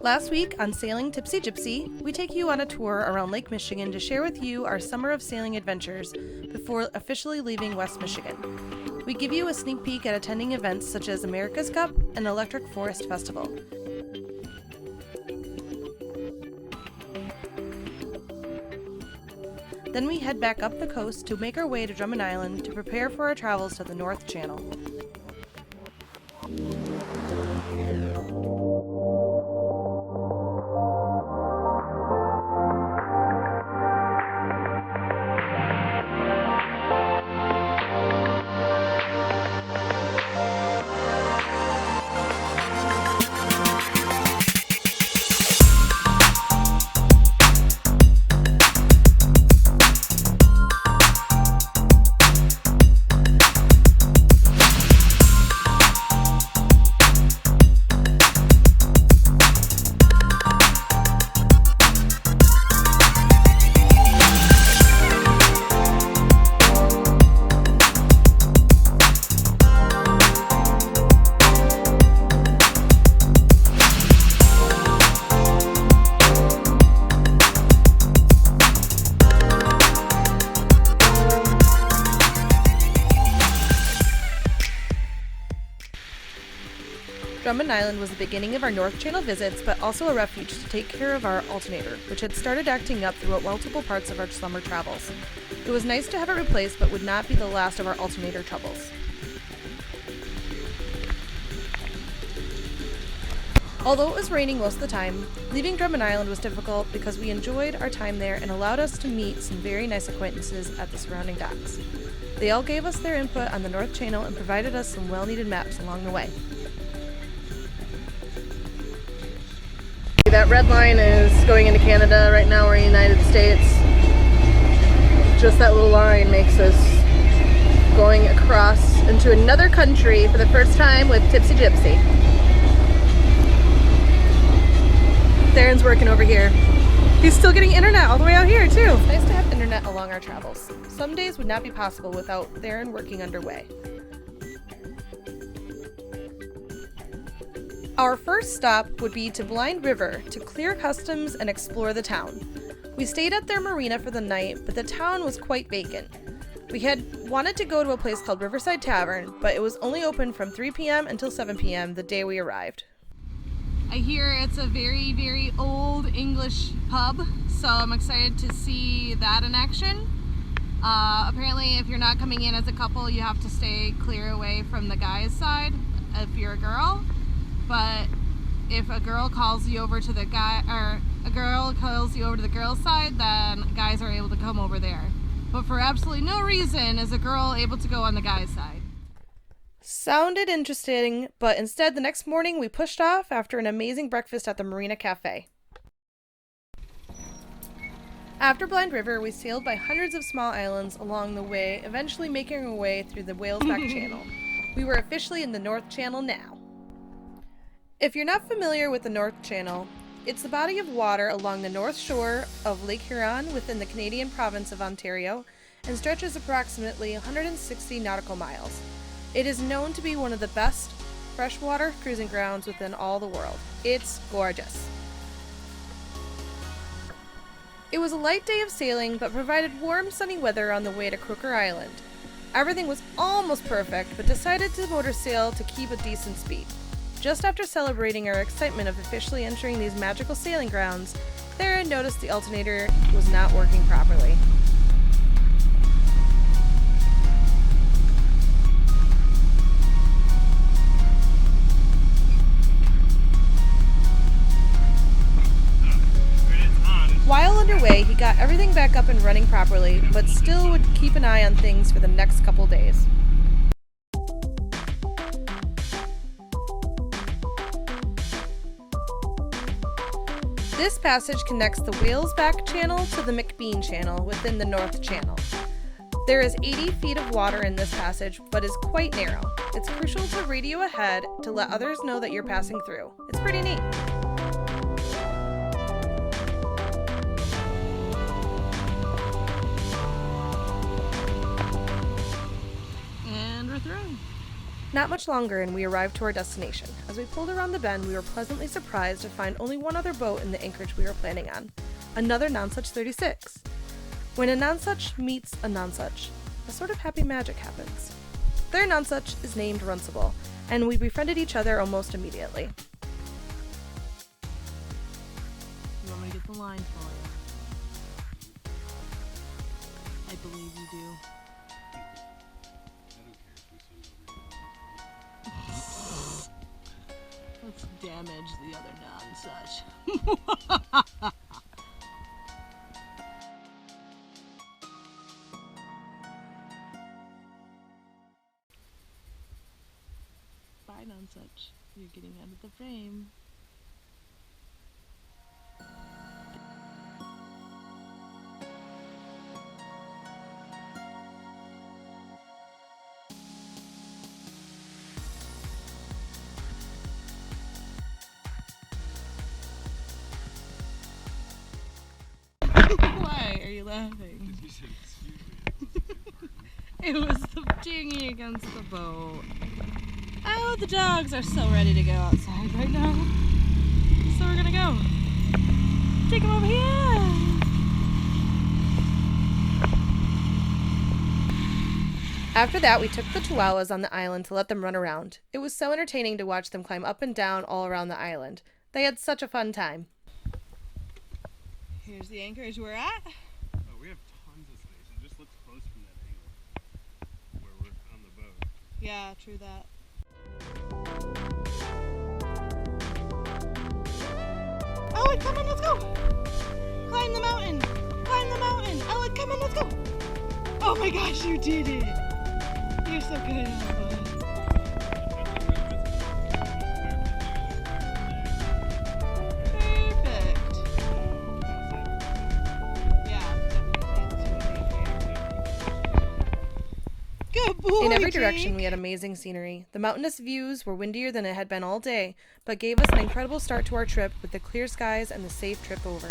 Last week on Sailing Tipsy Gypsy, we take you on a tour around Lake Michigan to share with you our summer of sailing adventures before officially leaving West Michigan. We give you a sneak peek at attending events such as America's Cup and Electric Forest Festival. Then we head back up the coast to make our way to Drummond Island to prepare for our travels to the North Channel. Drummond Island was the beginning of our North Channel visits, but also a refuge to take care of our alternator, which had started acting up throughout multiple parts of our summer travels. It was nice to have it replaced, but would not be the last of our alternator troubles. Although it was raining most of the time, leaving Drummond Island was difficult because we enjoyed our time there and allowed us to meet some very nice acquaintances at the surrounding docks. They all gave us their input on the North Channel and provided us some well-needed maps along the way. That red line is going into Canada. Right now we're in the United States. Just that little line makes us going across into another country for the first time with Tipsy Gypsy. Darren's working over here. He's still getting internet all the way out here too. It's nice to have internet along our travels. Some days would not be possible without Darren working underway. Our first stop would be to Blind River to clear customs and explore the town. We stayed at their marina for the night, but the town was quite vacant. We had wanted to go to a place called Riverside Tavern, but it was only open from 3 p.m. until 7 p.m. the day we arrived. I hear it's a very, very old English pub, so I'm excited to see that in action. Apparently, if you're not coming in as a couple, you have to stay clear away from the guy's side if you're a girl. But if a girl calls you over to the guy, or a girl calls you over to the girl's side, then guys are able to come over there. But for absolutely no reason is a girl able to go on the guy's side. Sounded interesting, but instead the next morning we pushed off after an amazing breakfast at the Marina Cafe. After Blind River, we sailed by hundreds of small islands along the way, eventually making our way through the Whalesback Channel. We were officially in the North Channel now. If you're not familiar with the North Channel, it's the body of water along the north shore of Lake Huron within the Canadian province of Ontario and stretches approximately 160 nautical miles. It is known to be one of the best freshwater cruising grounds within all the world. It's gorgeous. It was a light day of sailing, but provided warm, sunny weather on the way to Croker Island. Everything was almost perfect, but decided to motor sail to keep a decent speed. Just after celebrating our excitement of officially entering these magical sailing grounds, Darren noticed the alternator was not working properly. While underway, he got everything back up and running properly, but still would keep an eye on things for the next couple days. This passage connects the Whalesback Channel to the McBean Channel within the North Channel. There is 80 feet of water in this passage, but is quite narrow. It's crucial to radio ahead to let others know that you're passing through. It's pretty neat. Not much longer and we arrived to our destination. As we pulled around the bend, we were pleasantly surprised to find only one other boat in the anchorage we were planning on. Another NONSUCH 36. When a NONSUCH meets a NONSUCH, a sort of happy magic happens. Their NONSUCH is named IRUNCIBLE, and we befriended each other almost immediately. You want me to get the line for you? I believe you do. Let's damage the other NONSUCH. Bye, NONSUCH. You're getting out of the frame. Why are you laughing? You said excuse me. It was the dinghy against the boat. Oh, the dogs are so ready to go outside right now. So we're gonna go. Take them over here. After that, we took the chihuahuas on the island to let them run around. It was so entertaining to watch them climb up and down all around the island. They had such a fun time. Here's the anchorage we're at. Oh, we have tons of space. It just looks close from that angle where we're on the boat. Yeah, true that. Ellen, come on, let's go! Climb the mountain! Climb the mountain! Ellen, come on, let's go! Oh my gosh, you did it! You're so good, Ellen. In every direction, we had amazing scenery. The mountainous views were windier than it had been all day, but gave us an incredible start to our trip with the clear skies and the safe trip over.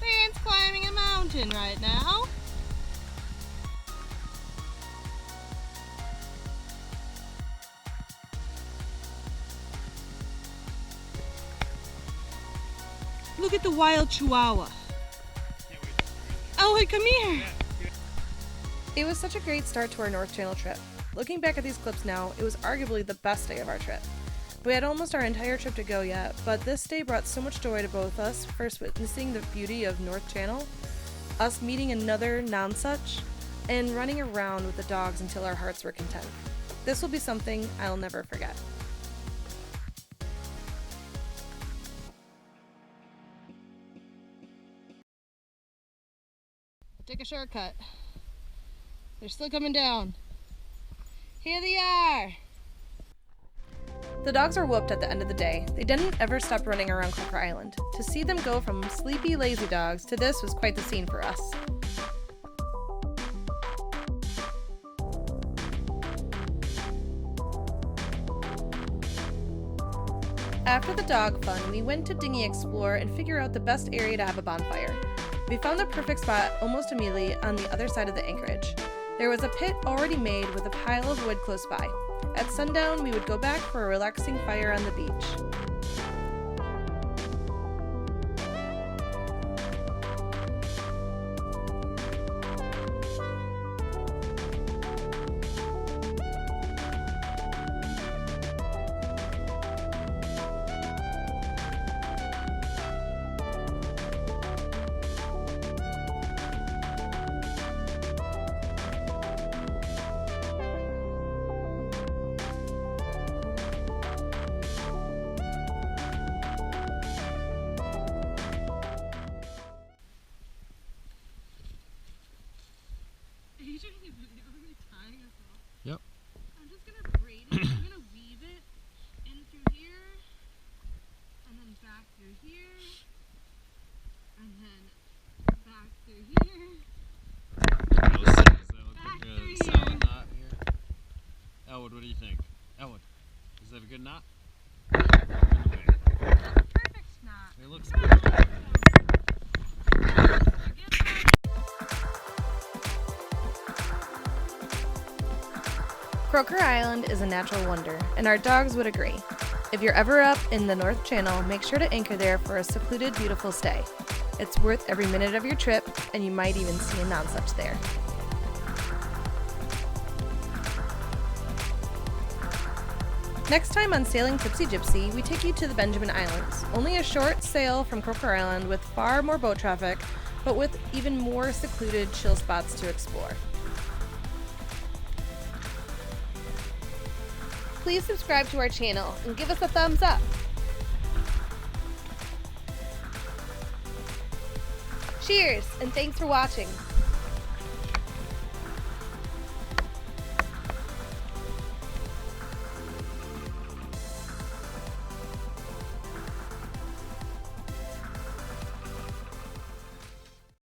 Vance climbing a mountain right now. Look at the wild chihuahua. Oh, come here. It was such a great start to our North Channel trip. Looking back at these clips now, it was arguably the best day of our trip. We had almost our entire trip to go yet, but this day brought so much joy to both us, first witnessing the beauty of North Channel, us meeting another NONSUCH, and running around with the dogs until our hearts were content. This will be something I'll never forget. Take a shortcut. They're still coming down. Here they are. The dogs were whooped at the end of the day. They didn't ever stop running around Croker Island. To see them go from sleepy, lazy dogs to this was quite the scene for us. After the dog fun, we went to Dinghy Explore and figure out the best area to have a bonfire. We found the perfect spot almost immediately on the other side of the anchorage. There was a pit already made with a pile of wood close by. At sundown, we would go back for a relaxing fire on the beach. Yep. I'm just gonna braid it. I'm gonna weave it in through here, and then back through here, and then back through here. Does that look like a solid knot here? Elwood, what do you think? Elwood, is that a good knot? Perfect knot. It looks good. Croker Island is a natural wonder, and our dogs would agree. If you're ever up in the North Channel, make sure to anchor there for a secluded, beautiful stay. It's worth every minute of your trip, and you might even see a NONSUCH there. Next time on Sailing Tipsy Gypsy, we take you to the Benjamin Islands. Only a short sail from Croker Island with far more boat traffic, but with even more secluded chill spots to explore. Please subscribe to our channel and give us a thumbs up. Cheers, and thanks for watching.